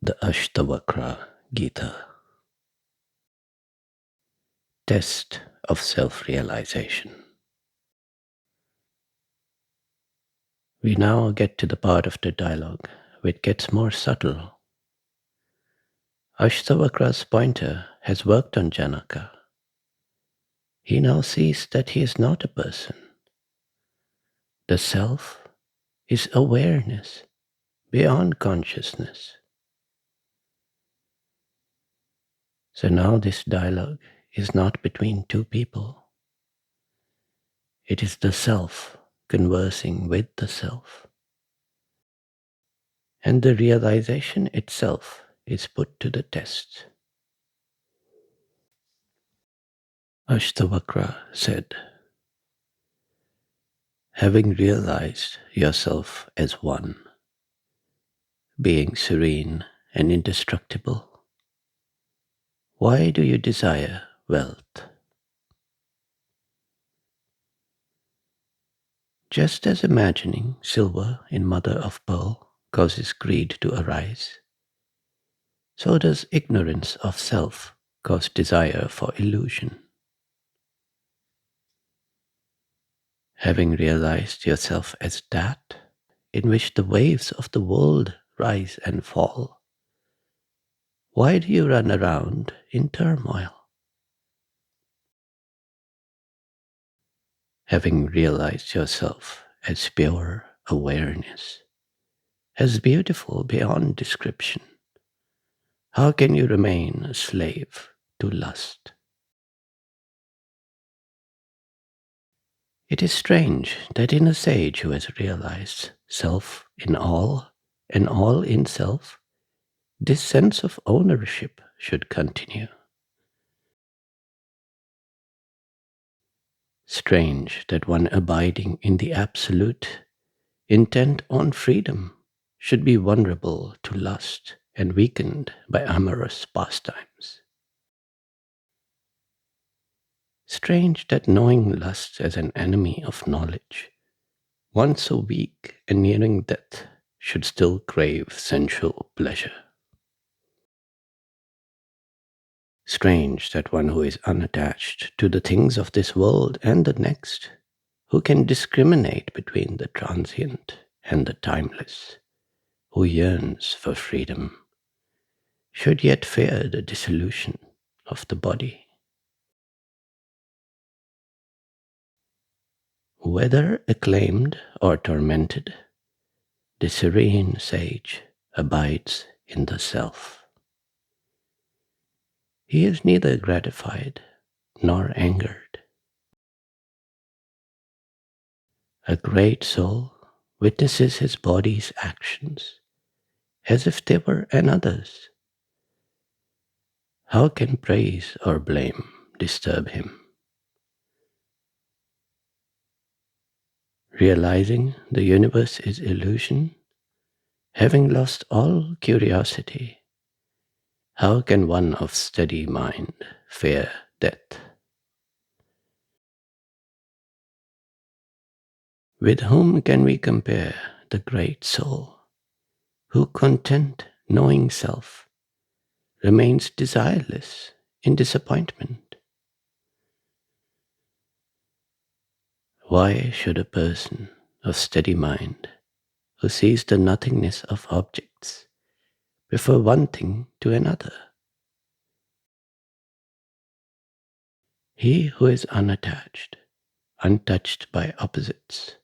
The Ashtavakra Gita. Test of self-realization. We now get to the part of the dialogue which gets more subtle. Ashtavakra's pointer has worked on Janaka. He now sees that he is not a person. The self is awareness beyond consciousness. So now this dialogue is not between two people. It is the self conversing with the self. And the realization itself is put to the test. Ashtavakra said, having realized yourself as one, being serene and indestructible, why do you desire wealth? Just as imagining silver in mother of pearl causes greed to arise, so does ignorance of self cause desire for illusion. Having realized yourself as that in which the waves of the world rise and fall, why do you run around in turmoil? Having realized yourself as pure awareness, as beautiful beyond description, how can you remain a slave to lust? It is strange that in a sage who has realized self in all and all in self, this sense of ownership should continue. Strange that one abiding in the absolute, intent on freedom, should be vulnerable to lust and weakened by amorous pastimes. Strange that knowing lust as an enemy of knowledge, one so weak and nearing death should still crave sensual pleasure. Strange that one who is unattached to the things of this world and the next, who can discriminate between the transient and the timeless, who yearns for freedom, should yet fear the dissolution of the body. Whether acclaimed or tormented, the serene sage abides in the self. He is neither gratified nor angered. A great soul witnesses his body's actions as if they were another's. How can praise or blame disturb him? Realizing the universe is illusion, having lost all curiosity, how can one of steady mind fear death? With whom can we compare the great soul, who, content knowing self, remains desireless in disappointment? Why should a person of steady mind, who sees the nothingness of objects, prefer one thing to another? He who is unattached, untouched by opposites,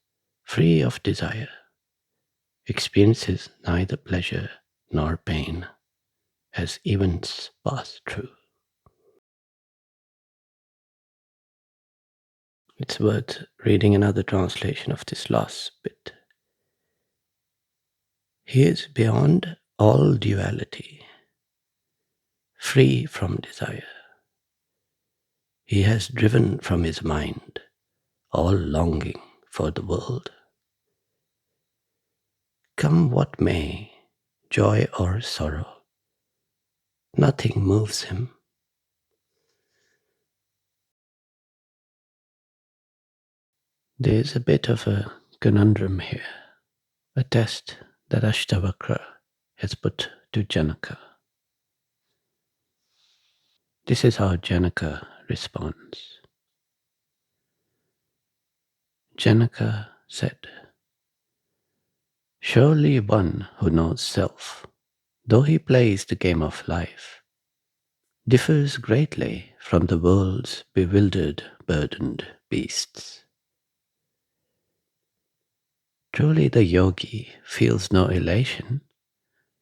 free of desire, experiences neither pleasure nor pain as events pass through. It's worth reading another translation of this last bit. He is beyond all duality, free from desire. He has driven from his mind all longing for the world. Come what may, joy or sorrow, nothing moves him. There's a bit of a conundrum here, a test that Ashtavakra is put to Janaka. This is how Janaka responds. Janaka said, "Surely one who knows self, though he plays the game of life, differs greatly from the world's bewildered, burdened beasts. Truly the yogi feels no elation,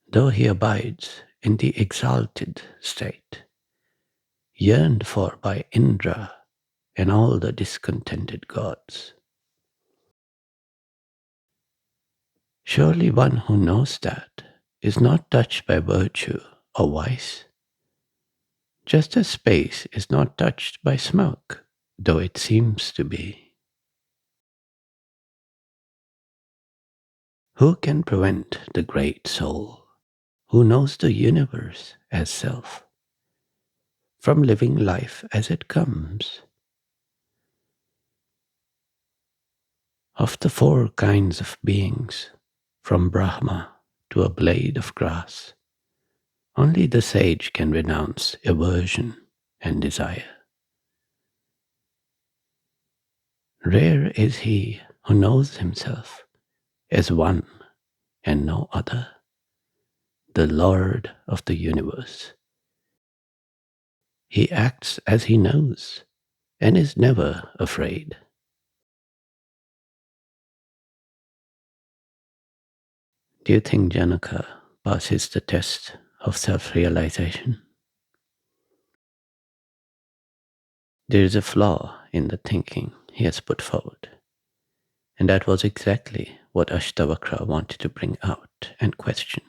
though he abides in the exalted state, yearned for by Indra and all the discontented gods. Surely one who knows that is not touched by virtue or vice, just as space is not touched by smoke, though it seems to be. Who can prevent the great soul, who knows the universe as self, from living life as it comes? Of the four kinds of beings, from Brahma to a blade of grass, only the sage can renounce aversion and desire. Rare is he who knows himself as one and no other, the Lord of the universe. He acts as he knows and is never afraid. Do you think Janaka passes the test of self-realization? There is a flaw in the thinking he has put forward, and that was exactly what Ashtavakra wanted to bring out and question.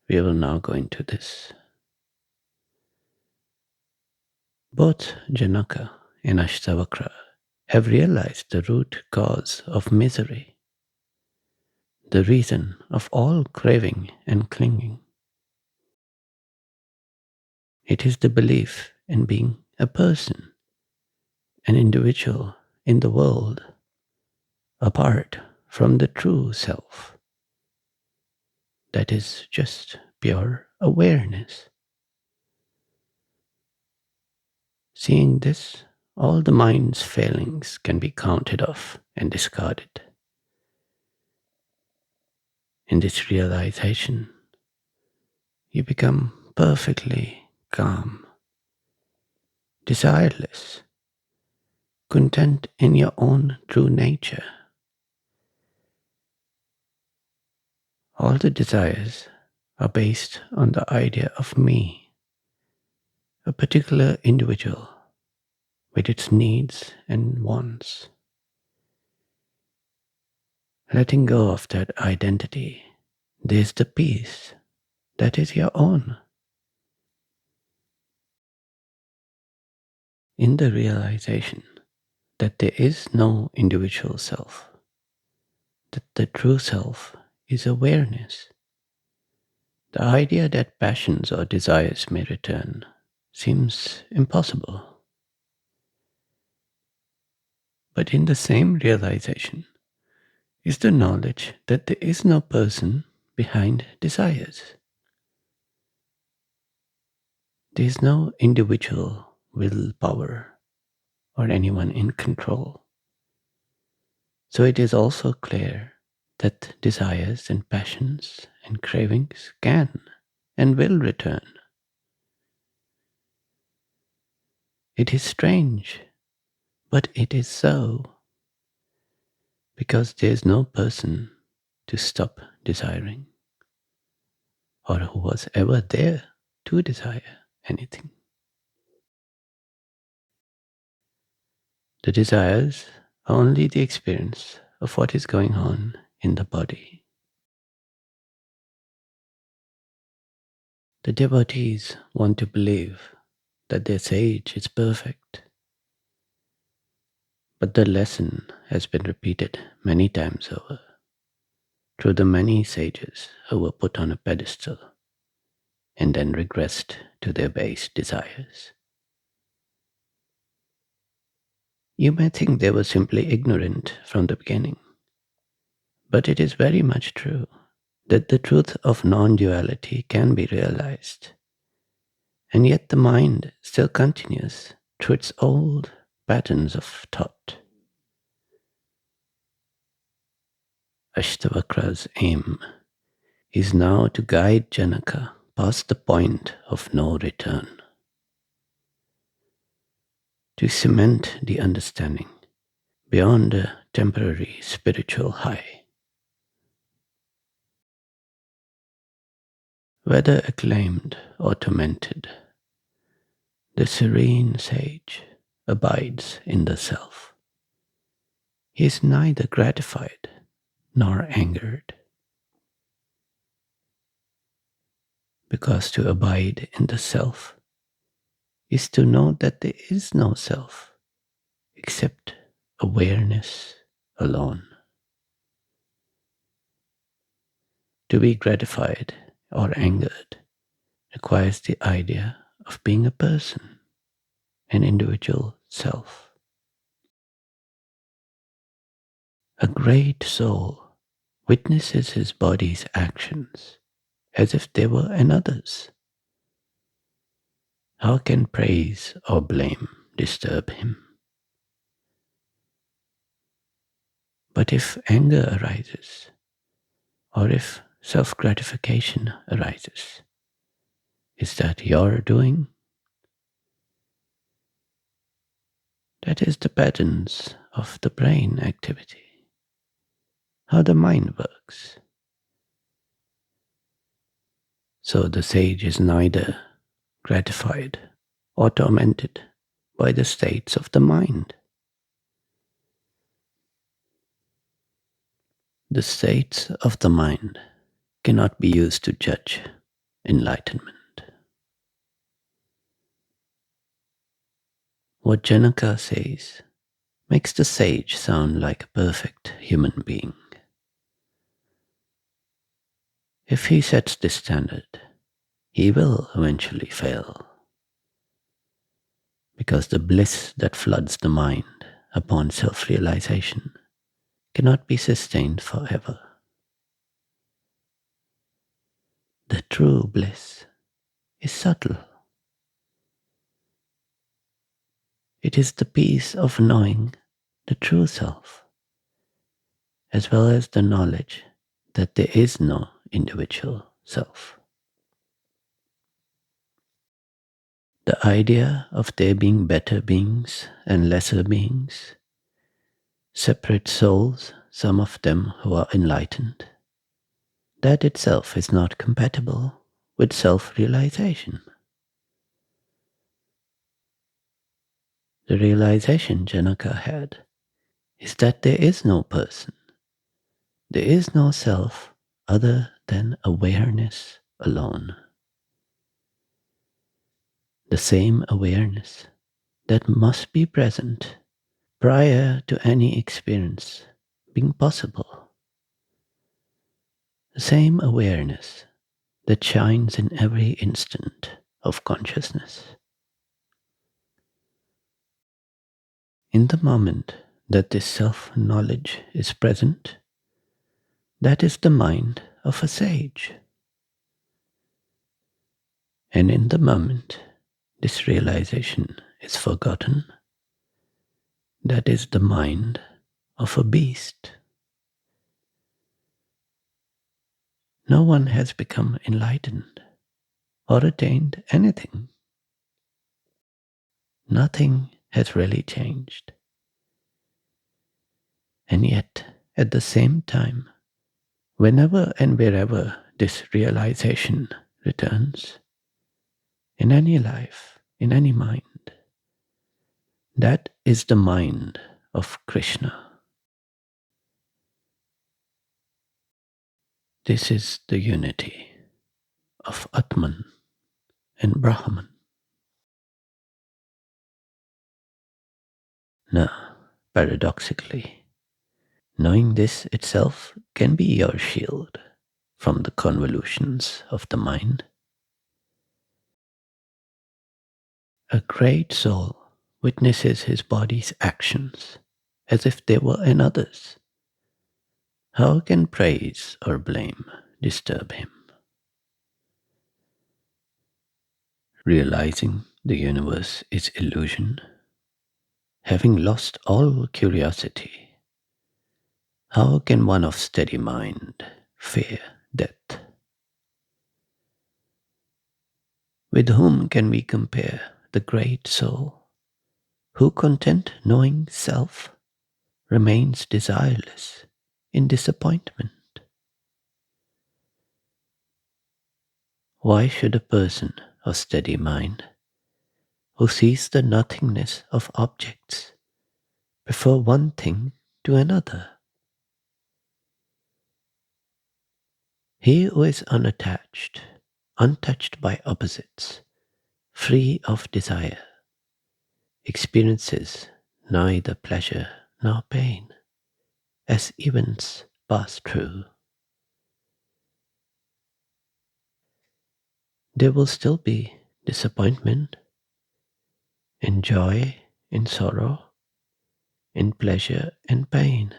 We will now go into this. Both Janaka and Ashtavakra have realized the root cause of misery, the reason of all craving and clinging. It is the belief in being a person, an individual in the world, apart from the true self. That is just pure awareness. Seeing this, all the mind's failings can be counted off and discarded. In this realization, you become perfectly calm, desireless, content in your own true nature. All the desires are based on the idea of me, a particular individual with its needs and wants. Letting go of that identity, there's the peace that is your own. In the realization that there is no individual self, that the true self is awareness, the idea that passions or desires may return seems impossible. But in the same realization is the knowledge that there is no person behind desires. There is no individual willpower or anyone in control. So it is also clear that desires and passions and cravings can and will return. It is strange, but it is so, because there is no person to stop desiring, or who was ever there to desire anything. The desires are only the experience of what is going on in the body. The devotees want to believe that their sage is perfect, but the lesson has been repeated many times over through the many sages who were put on a pedestal and then regressed to their base desires. You may think they were simply ignorant from the beginning, but it is very much true. that the truth of non-duality can be realized, and yet the mind still continues through its old patterns of thought. Ashtavakra's aim is now to guide Janaka past the point of no return, to cement the understanding beyond a temporary spiritual high. Whether acclaimed or tormented, the serene sage abides in the self. He is neither gratified nor angered, because to abide in the self is to know that there is no self except awareness alone. To be gratified or angered requires the idea of being a person, an individual self. A great soul witnesses his body's actions as if they were another's. How can praise or blame disturb him? But if anger arises, or if self-gratification arises, is that your doing? That is the patterns of the brain activity, how the mind works. So the sage is neither gratified or tormented by the states of the mind. The states of the mind cannot be used to judge enlightenment. What Janaka says makes the sage sound like a perfect human being. If he sets this standard, he will eventually fail, because the bliss that floods the mind upon self-realization cannot be sustained forever. The true bliss is subtle. It is the peace of knowing the true self, as well as the knowledge that there is no individual self. The idea of there being better beings and lesser beings, separate souls, some of them who are enlightened, that itself is not compatible with self-realization. The realization Janaka had is that there is no person, there is no self other than awareness alone. The same awareness that must be present prior to any experience being possible. The same awareness that shines in every instant of consciousness. In the moment that this self-knowledge is present, that is the mind of a sage. And in the moment this realization is forgotten, that is the mind of a beast. No one has become enlightened or attained anything. Nothing has really changed. And yet, at the same time, whenever and wherever this realization returns, in any life, in any mind, that is the mind of Krishna. This is the unity of Atman and Brahman. Now, paradoxically, knowing this itself can be your shield from the convolutions of the mind. A great soul witnesses his body's actions as if they were another's. How can praise or blame disturb him. Realizing the universe is illusion, having lost all curiosity, how can one of steady mind fear death? With whom can we compare the great soul, who, content knowing self, remains desireless in disappointment? Why should a person of steady mind, who sees the nothingness of objects, prefer one thing to another? He who is unattached, untouched by opposites, free of desire, experiences neither pleasure nor pain as events pass through. There will still be disappointment, in joy, in sorrow, in pleasure and pain.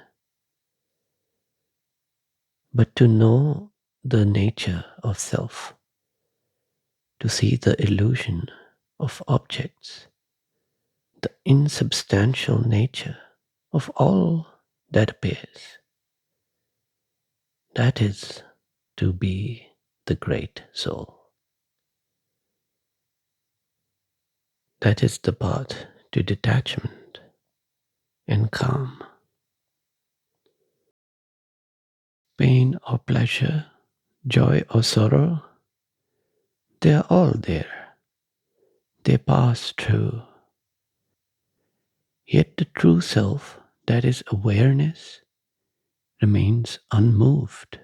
But to know the nature of self, to see the illusion of objects, the insubstantial nature of all that appears, that is to be the great soul. That is the path to detachment and calm. Pain or pleasure, joy or sorrow, they are all there. They pass through. Yet the true self, that is awareness, remains unmoved.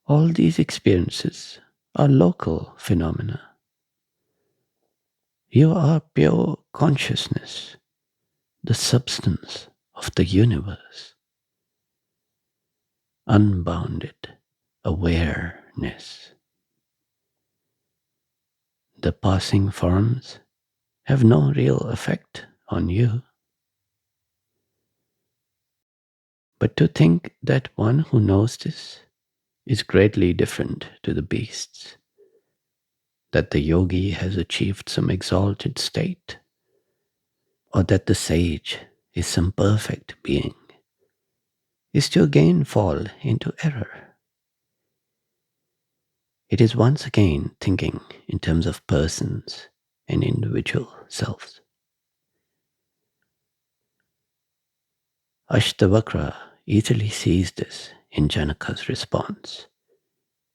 All these experiences are local phenomena. You are pure consciousness, the substance of the universe, unbounded awareness. The passing forms have no real effect on you. But to think that one who knows this is greatly different to the beasts, that the yogi has achieved some exalted state, or that the sage is some perfect being, is to again fall into error. It is once again thinking in terms of persons and individual selves. Ashtavakra easily sees this in Janaka's response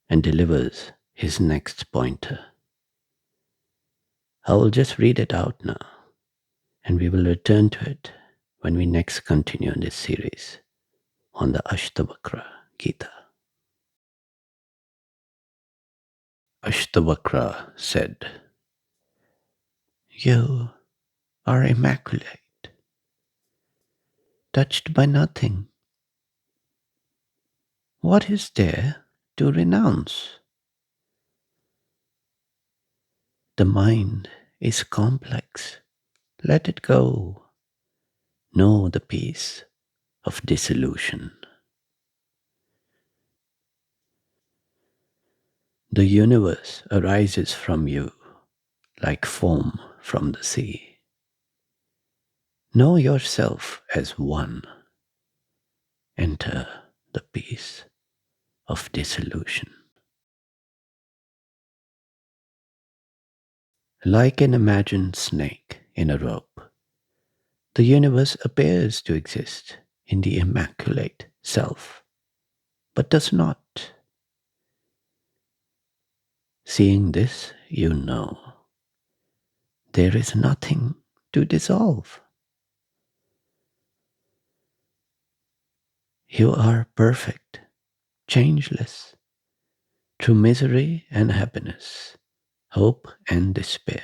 and delivers his next pointer. I will just read it out now, and we will return to it when we next continue this series on the Ashtavakra Gita. Ashtavakra said, "You are immaculate, touched by nothing. What is there to renounce? The mind is complex. Let it go. Know the peace of dissolution. The universe arises from you like foam from the sea. Know yourself as one. Enter the peace of dissolution." Like an imagined snake in a rope, the universe appears to exist in the immaculate self, but does not. Seeing this, you know there is nothing to dissolve. You are perfect, changeless, through misery and happiness, hope and despair,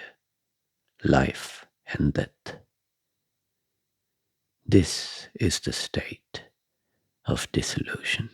life and death. This is the state of dissolution.